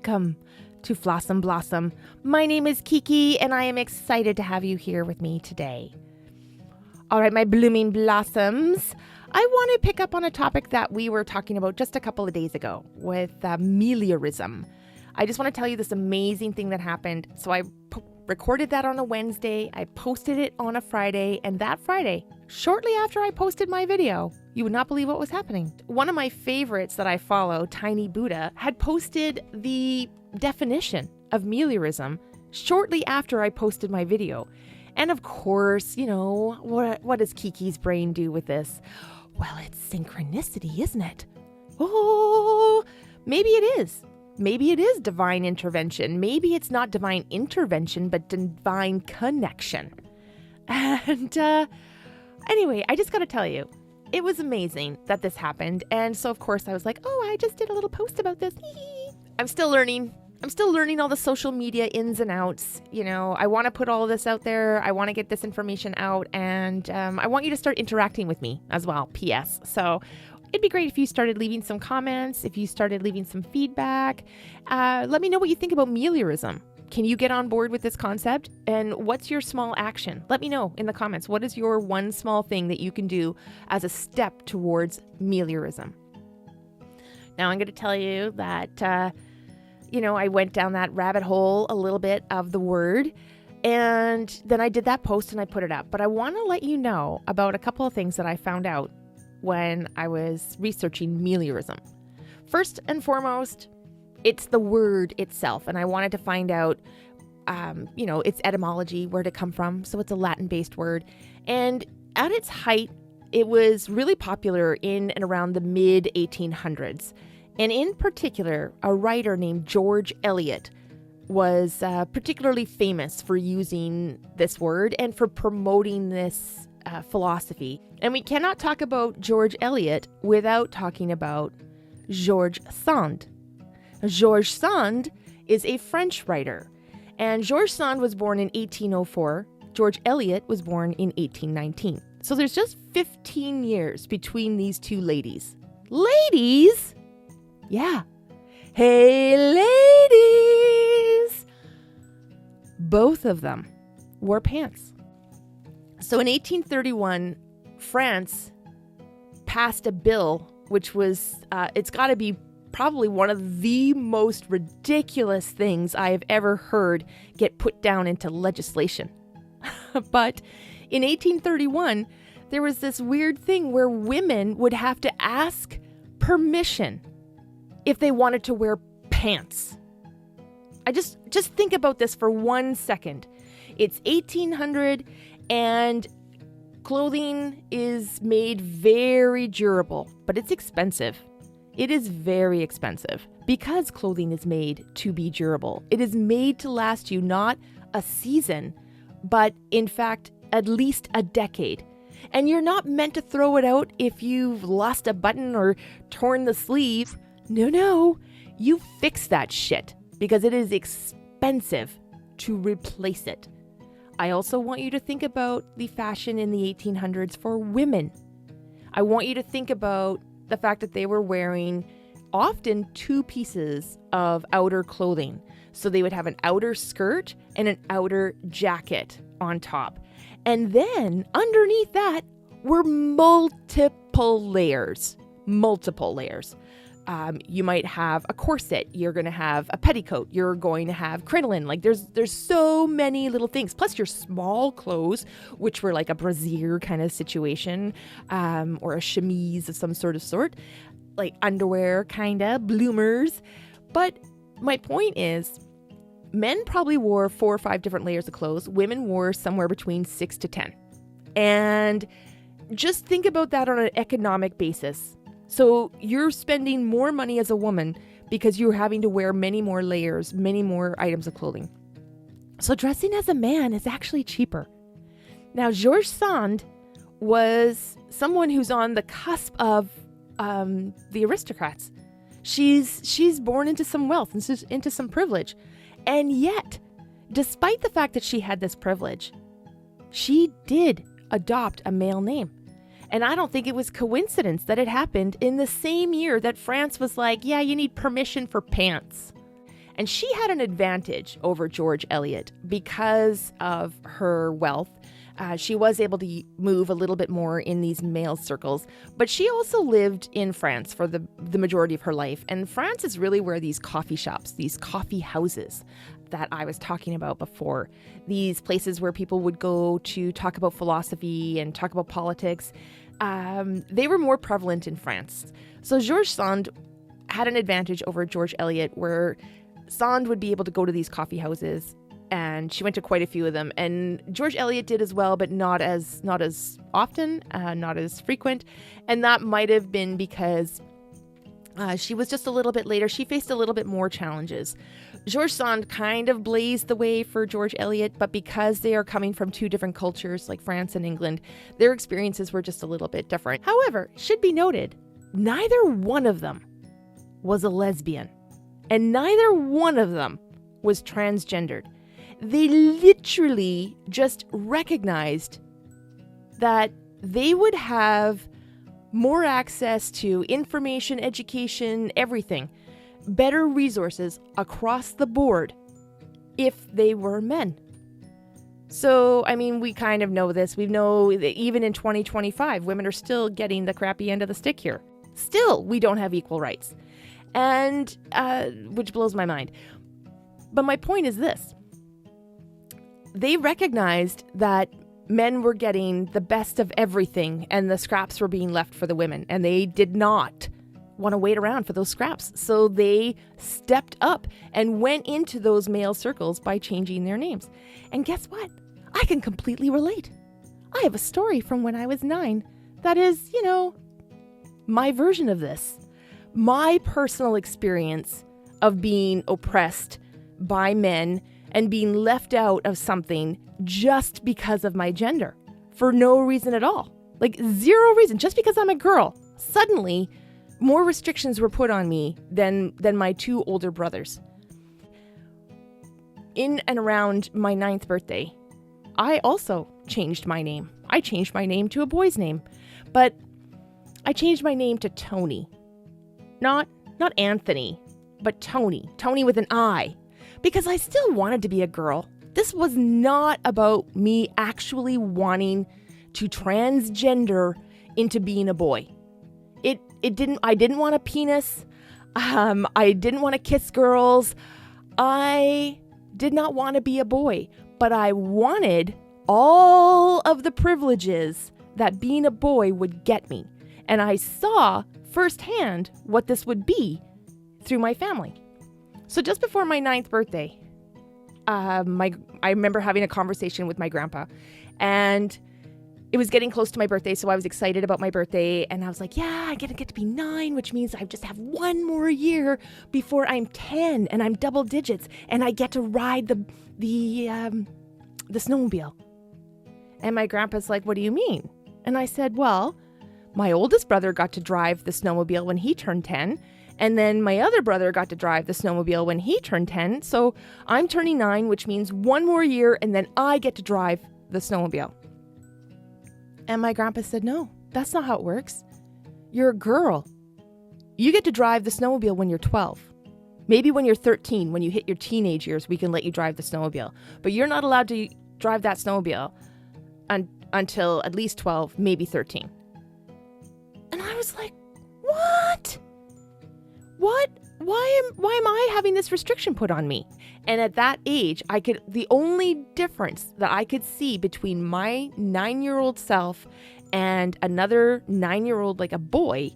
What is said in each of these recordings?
welcome to Fl'AwesomeBlossom. My name is Kiki, and I am excited to have you here with me today. All right, my blooming blossoms, I want to pick up on a topic that we were talking about just a couple of days ago with Meliorism. I just want to tell you this amazing thing that happened. So I recorded that on a Wednesday, I posted it on a Friday, and that Friday, shortly after I posted my video, you would not believe what was happening. One of my favorites that I follow, Tiny Buddha, had posted the definition of Meliorism shortly after I posted my video. And of course, you know, what does Kiki's brain do with this? Well, it's synchronicity, isn't it? Oh, maybe it is. Maybe it is divine intervention. Maybe it's not divine intervention, but divine connection. And anyway, I just got to tell you, it was amazing that this happened. And so, of course, I was like, oh, I just did a little post about this. I'm still learning. I'm still learning all the social media ins and outs. You know, I want to put all of this out there. I want to get this information out. And I want you to start interacting with me as well. P.S. So it'd be great if you started leaving some comments, if you started leaving some feedback. Let me know what you think about Meliorism. Can you get on board with this concept? And what's your small action? Let me know in the comments. What is your one small thing that you can do as a step towards Meliorism? Now, I'm going to tell you that, I went down that rabbit hole a little bit of the word. And then I did that post and I put it up. But I want to let you know about a couple of things that I found out when I was researching Meliorism. First and foremost, it's the word itself. And I wanted to find out, its etymology, where did it come from. So it's a Latin-based word. And at its height, it was really popular in and around the mid-1800s. And in particular, a writer named George Eliot was particularly famous for using this word and for promoting this philosophy. And we cannot talk about George Eliot without talking about George Sand. George Sand is a French writer, and George Sand was born in 1804. George Eliot was born in 1819. So there's just 15 years between these two ladies. Ladies? Yeah. Hey, ladies! Both of them wore pants. So in 1831, France passed a bill, which was, it's got to be probably one of the most ridiculous things I have ever heard get put down into legislation. But in 1831, there was this weird thing where women would have to ask permission if they wanted to wear pants. I just think about this for 1 second. It's 1800 and clothing is made very durable, but it's expensive. It is very expensive because clothing is made to be durable. It is made to last you not a season, but in fact, at least a decade. And you're not meant to throw it out if you've lost a button or torn the sleeve. No, you fix that shit because it is expensive to replace it. I also want you to think about the fashion in the 1800s for women. I want you to think about the fact that they were wearing often two pieces of outer clothing. So they would have an outer skirt and an outer jacket on top. And then underneath that were multiple layers. You might have a corset. You're going to have a petticoat. You're going to have crinoline. Like there's so many little things. Plus your small clothes, which were like a brassiere kind of situation, or a chemise of some sort, like underwear kind of, bloomers. But my point is, men probably wore 4 or 5 different layers of clothes. Women wore somewhere between 6 to 10. And just think about that on an economic basis. So you're spending more money as a woman because you're having to wear many more layers, many more items of clothing. So dressing as a man is actually cheaper. Now, George Sand was someone who's on the cusp of the aristocrats. She's born into some wealth, into some privilege. And yet, despite the fact that she had this privilege, she did adopt a male name. And I don't think it was coincidence that it happened in the same year that France was like, yeah, you need permission for pants. And she had an advantage over George Eliot because of her wealth. She was able to move a little bit more in these male circles, but she also lived in France for the majority of her life. And France is really where these coffee shops, these coffee houses that I was talking about before, these places where people would go to talk about philosophy and talk about politics, they were more prevalent in France. So George Sand had an advantage over George Eliot, where Sand would be able to go to these coffee houses, and she went to quite a few of them. And George Eliot did as well, but not as often, not as frequent. And that might have been because she was just a little bit later. She faced a little bit more challenges. George Sand kind of blazed the way for George Eliot, but because they are coming from two different cultures, like France and England, their experiences were just a little bit different. However, should be noted, neither one of them was a lesbian, and neither one of them was transgendered. They literally just recognized that they would have more access to information, education, everything, better resources across the board if they were men. So, I mean, we kind of know this. We know that even in 2025, women are still getting the crappy end of the stick here. Still, we don't have equal rights, and which blows my mind. But my point is this. They recognized that men were getting the best of everything and the scraps were being left for the women, and they did not want to wait around for those scraps. So they stepped up and went into those male circles by changing their names. And guess what? I can completely relate. I have a story from when I was 9 that is, my version of this. My personal experience of being oppressed by men and being left out of something just because of my gender, for no reason at all. Like, zero reason. Just because I'm a girl, suddenly more restrictions were put on me than my 2 older brothers. In and around my 9th birthday, I also changed my name. I changed my name to a boy's name, but I changed my name to Tony. Not Anthony, but Tony. Tony with an I. Because I still wanted to be a girl. This was not about me actually wanting to transgender into being a boy. I didn't want a penis. I didn't want to kiss girls. I did not want to be a boy, but I wanted all of the privileges that being a boy would get me. And I saw firsthand what this would be through my family. So just before my 9th birthday, I remember having a conversation with my grandpa, and it was getting close to my birthday, so I was excited about my birthday, and I was like, yeah, I get to be 9, which means I just have 1 more year before I'm 10, and I'm double digits, and I get to ride the snowmobile. And my grandpa's like, what do you mean? And I said, well, my oldest brother got to drive the snowmobile when he turned 10, and then my other brother got to drive the snowmobile when he turned 10. So I'm turning 9, which means 1 more year, and then I get to drive the snowmobile. And my grandpa said, no, that's not how it works. You're a girl. You get to drive the snowmobile when you're 12. Maybe when you're 13, when you hit your teenage years, we can let you drive the snowmobile. But you're not allowed to drive that snowmobile until at least 12, maybe 13. And I was like, what? What? Why am I having this restriction put on me? And at that age, the only difference that I could see between my 9-year-old self and another 9-year-old, like a boy,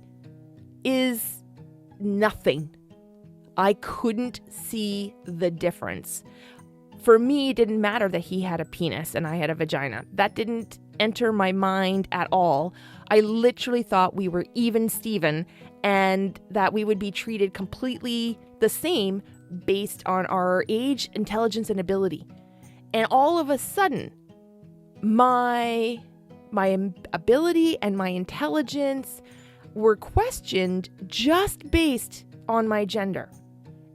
is nothing. I couldn't see the difference. For me, it didn't matter that he had a penis and I had a vagina. That didn't enter my mind at all. I literally thought we were even Steven and that we would be treated completely the same based on our age, intelligence, and ability. And all of a sudden, my ability and my intelligence were questioned just based on my gender.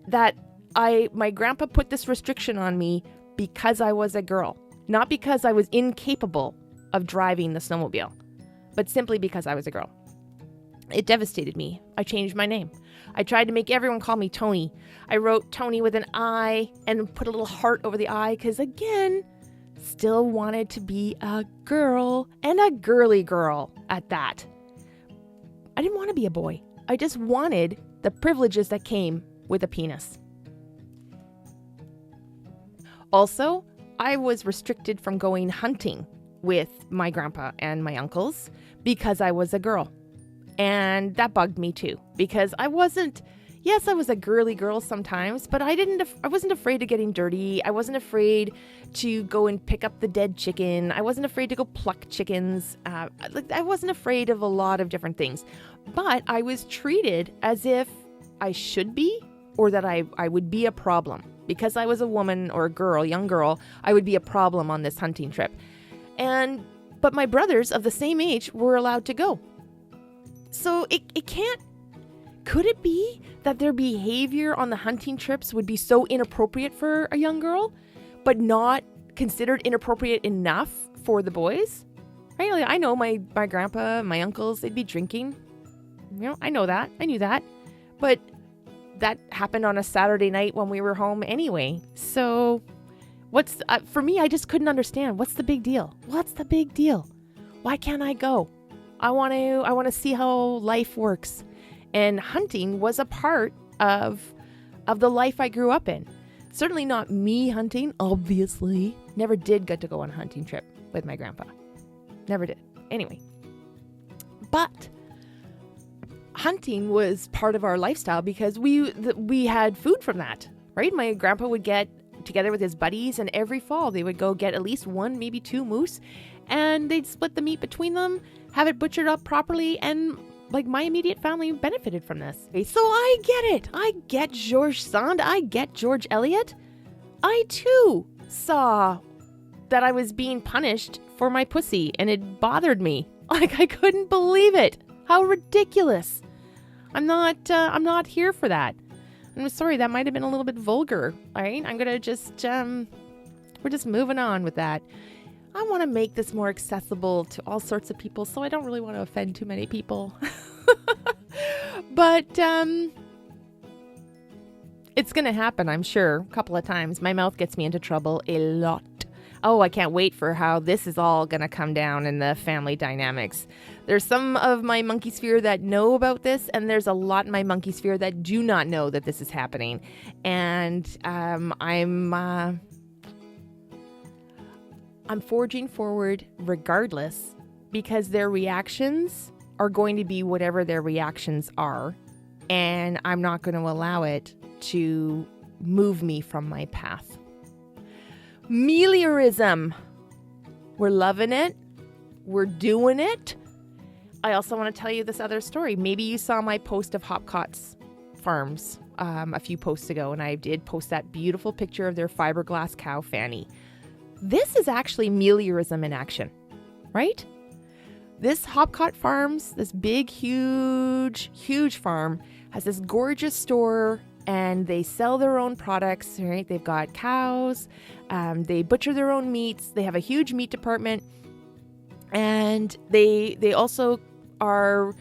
That my grandpa put this restriction on me because I was a girl, not because I was incapable of driving the snowmobile, but simply because I was a girl. It devastated me. I changed my name. I tried to make everyone call me Tony. I wrote Tony with an I and put a little heart over the I because, again, still wanted to be a girl, and a girly girl at that. I didn't want to be a boy. I just wanted the privileges that came with a penis. Also, I was restricted from going hunting with my grandpa and my uncles because I was a girl. And that bugged me too, because I was a girly girl sometimes, but I wasn't afraid of getting dirty. I wasn't afraid to go and pick up the dead chicken. I wasn't afraid to go pluck chickens. I wasn't afraid of a lot of different things, but I was treated as if I should be, or that I would be a problem. Because I was a woman or a girl, young girl, I would be a problem on this hunting trip. But my brothers of the same age were allowed to go. So could it be that their behavior on the hunting trips would be so inappropriate for a young girl, but not considered inappropriate enough for the boys? Right? Like, I know my grandpa, my uncles, they'd be drinking. I know that. I knew that. But that happened on a Saturday night when we were home anyway. So for me, I just couldn't understand. What's the big deal? What's the big deal? Why can't I go? I want to see how life works. And hunting was a part of the life I grew up in. Certainly not me hunting, obviously. Never did get to go on a hunting trip with my grandpa. Never did. Anyway. But hunting was part of our lifestyle because we had food from that, right? My grandpa would get together with his buddies, and every fall they would go get at least one, maybe two moose, and they'd split the meat between them, have it butchered up properly, and like my immediate family benefited from this. So I get it. I get George Sand. I get George Eliot. I too saw that I was being punished for my pussy, and it bothered me. Like, I couldn't believe it. How ridiculous. I'm not here for that. I'm sorry, that might have been a little bit vulgar. All right, I'm gonna we're just moving on with that. I want to make this more accessible to all sorts of people, so I don't really want to offend too many people. But it's gonna happen, I'm sure, a couple of times. My mouth gets me into trouble a lot. Oh, I can't wait for how this is all going to come down in the family dynamics. There's some of my monkey sphere that know about this, and there's a lot in my monkey sphere that do not know that this is happening. And I'm forging forward regardless, because their reactions are going to be whatever their reactions are, and I'm not going to allow it to move me from my path. Meliorism. We're loving it. We're doing it. I also want to tell you this other story. Maybe you saw my post of Hopcott's Farms a few posts ago, and I did post that beautiful picture of their fiberglass cow, Fanny. This is actually Meliorism in action, right? This Hopcott Farms, this big, huge farm, has this gorgeous store, and they sell their own products, right? They've got cows, they butcher their own meats, they have a huge meat department, and they also are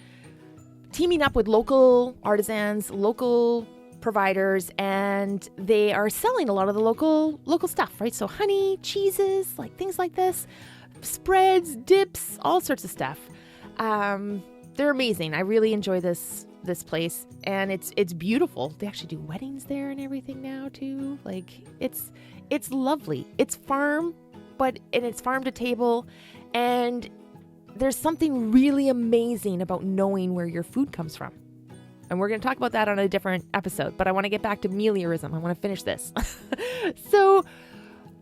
teaming up with local artisans, local providers, and they are selling a lot of the local stuff, right? So honey, cheeses, like things like this, spreads, dips, all sorts of stuff. They're amazing. I really enjoy this place, and it's beautiful. They actually do weddings there and everything now too. Like it's lovely. It's farm, and it's farm to table, and there's something really amazing about knowing where your food comes from. And we're going to talk about that on a different episode, but I want to get back to Meliorism. I want to finish this. So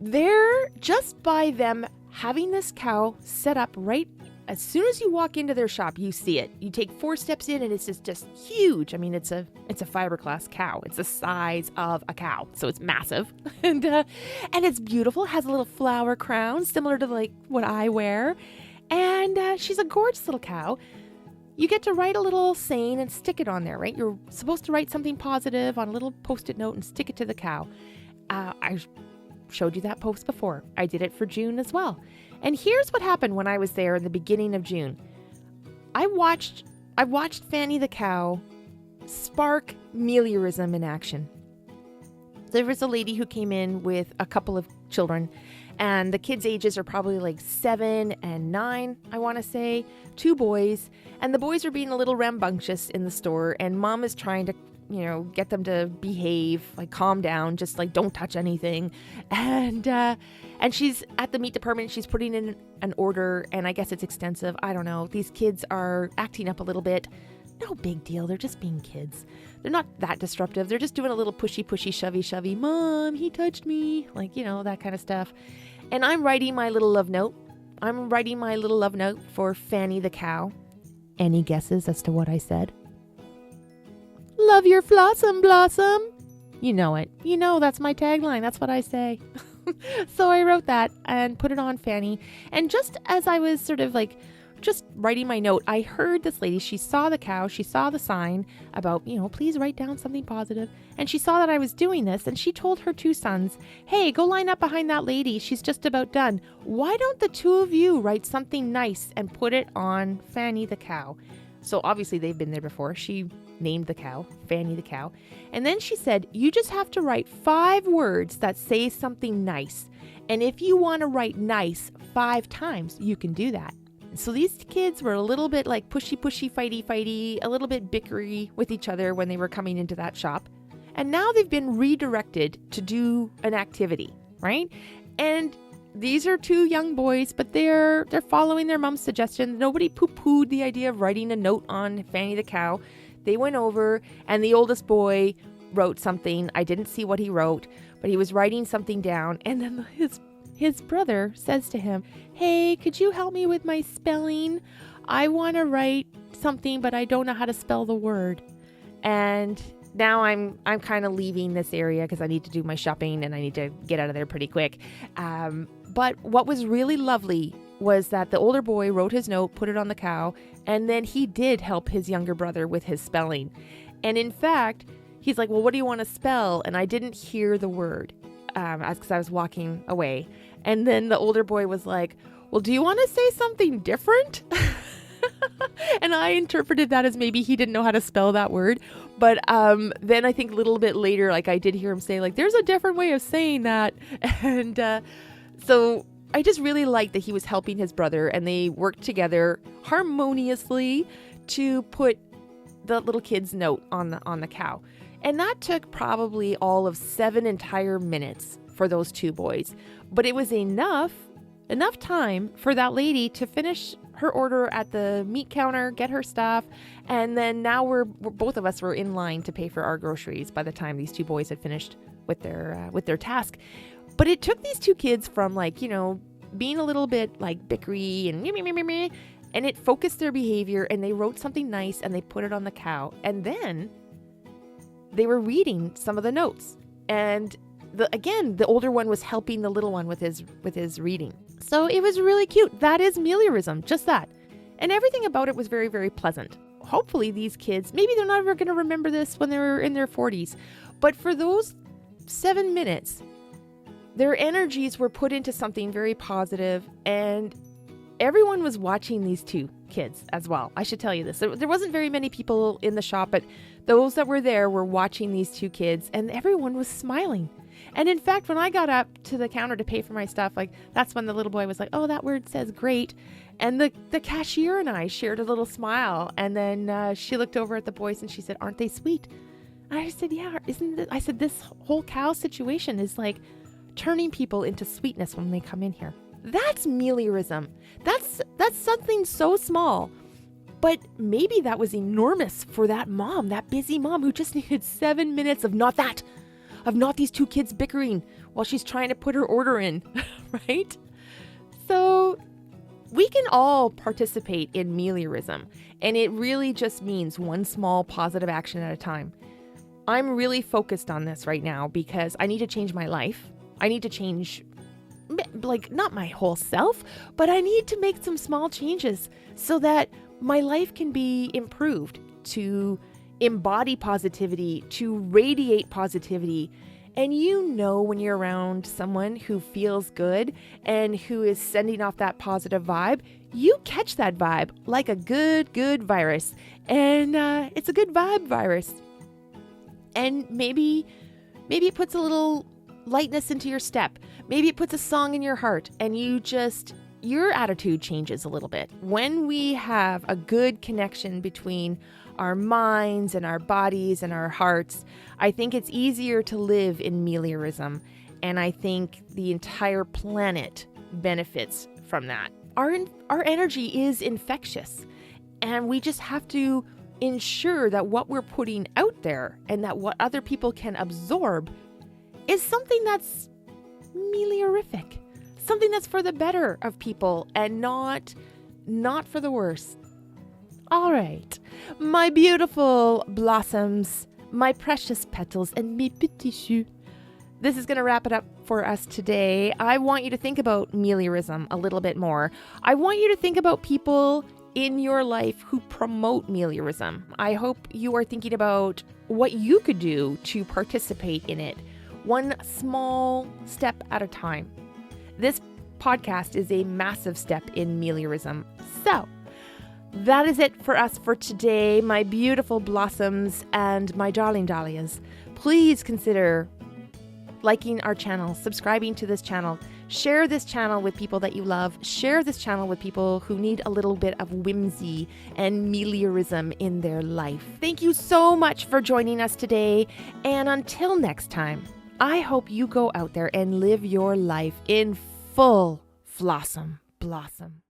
they're just by them having this cow set up right as soon as you walk into their shop, you see it. You take 4 steps in, and it's just huge. I mean, it's a fiberglass cow. It's the size of a cow, so it's massive, and it's beautiful. It has a little flower crown, similar to like what I wear, and she's a gorgeous little cow. You get to write a little saying and stick it on there, right? You're supposed to write something positive on a little Post-it note and stick it to the cow. I showed you that post before. I did it for June as well. And here's what happened when I was there in the beginning of June. I watched I watched Fanny the cow spark Meliorism in action. There was a lady who came in with a couple of children, and the kids' ages are probably like 7 and 9, I want to say, 2 boys. And the boys are being a little rambunctious in the store, and mom is trying to, get them to behave, like calm down, just like don't touch anything. And she's at the meat department, she's putting in an order, and I guess it's extensive. I don't know. These kids are acting up a little bit. No big deal. They're just being kids. They're not that disruptive. They're just doing a little pushy, shovey. Mom, he touched me. Like, that kind of stuff. And I'm writing my little love note. For Fanny the cow. Any guesses as to what I said? Love your Fl'AwesomeBlossom. You know it. That's my tagline. That's what I say. So I wrote that and put it on Fanny. And just as I was sort of like just writing my note, I heard this lady, she saw the cow, she saw the sign about, please write down something positive. And she saw that I was doing this, and she told her 2 sons, hey, go line up behind that lady. She's just about done. Why don't the 2 of you write something nice and put it on Fanny the cow? So obviously they've been there before. She named the cow, Fanny the cow. And then she said, you just have to write 5 words that say something nice. And if you want to write nice 5 times, you can do that. So these kids were a little bit like pushy, fighty, a little bit bickery with each other when they were coming into that shop. And now they've been redirected to do an activity, right? And these are 2 young boys, but they're following their mom's suggestion. Nobody poo-pooed the idea of writing a note on Fanny the cow. They went over, and the oldest boy wrote something. I didn't see what he wrote, but he was writing something down. And then his brother says to him, hey, could you help me with my spelling? I want to write something, but I don't know how to spell the word. And now I'm kind of leaving this area because I need to do my shopping and I need to get out of there pretty quick. But what was really lovely was that the older boy wrote his note, put it on the cow, and then he did help his younger brother with his spelling. And in fact, he's like, well, what do you want to spell? And I didn't hear the word because I was walking away. And then the older boy was like, well, do you want to say something different? And I interpreted that as maybe he didn't know how to spell that word. But then I think a little bit later, like I did hear him say, like, there's a different way of saying that. And so I just really liked that he was helping his brother, and they worked together harmoniously to put the little kid's note on the cow. And that took probably all of 7 entire minutes for those 2 boys. But it was enough time for that lady to finish her order at the meat counter, get her stuff, and then now we're both of us were in line to pay for our groceries by the time these 2 boys had finished with their task. But it took these 2 kids from being a little bit like bickery and it focused their behavior, and they wrote something nice and they put it on the cow, and then they were reading some of the notes. And the older one was helping the little one with his reading. So it was really cute. That is Meliorism, just that. And everything about it was very, very pleasant. Hopefully these kids, maybe they're not ever going to remember this when they're in their 40s, but for those 7 minutes, their energies were put into something very positive, and everyone was watching these 2 kids as well. I should tell you this. There wasn't very many people in the shop, but those that were there were watching these 2 kids, and everyone was smiling. And in fact, when I got up to the counter to pay for my stuff, like that's when the little boy was like, oh, that word says great. And the cashier and I shared a little smile. And then she looked over at the boys and she said, aren't they sweet? And I said, yeah, isn't it? I said, this whole cow situation is like turning people into sweetness when they come in here. That's Meliorism. That's something so small. But maybe that was enormous for that mom, that busy mom who just needed 7 minutes of not these 2 kids bickering while she's trying to put her order in, right? So we can all participate in Meliorism, and it really just means one small positive action at a time. I'm really focused on this right now because I need to change my life. I need to change, like, not my whole self, but I need to make some small changes so that my life can be improved, to embody positivity, to radiate positivity. And when you're around someone who feels good and who is sending off that positive vibe, you catch that vibe like a good virus. And it's a good vibe virus. And maybe it puts a little lightness into your step. Maybe it puts a song in your heart and your attitude changes a little bit. When we have a good connection between our minds and our bodies and our hearts, I think it's easier to live in Meliorism. And I think the entire planet benefits from that. Our energy is infectious, and we just have to ensure that what we're putting out there and that what other people can absorb is something that's meliorific, something that's for the better of people and not for the worse. All right, my beautiful blossoms, my precious petals, and mes petits choux. This is going to wrap it up for us today. I want you to think about meliorism a little bit more. I want you to think about people in your life who promote meliorism. I hope you are thinking about what you could do to participate in it, one small step at a time. This podcast is a massive step in meliorism. So that is it for us for today, my beautiful blossoms and my darling dahlias. Please consider liking our channel, subscribing to this channel, share this channel with people that you love, share this channel with people who need a little bit of whimsy and meliorism in their life. Thank you so much for joining us today, and until next time, I hope you go out there and live your life in full Fl'awesome Blossom.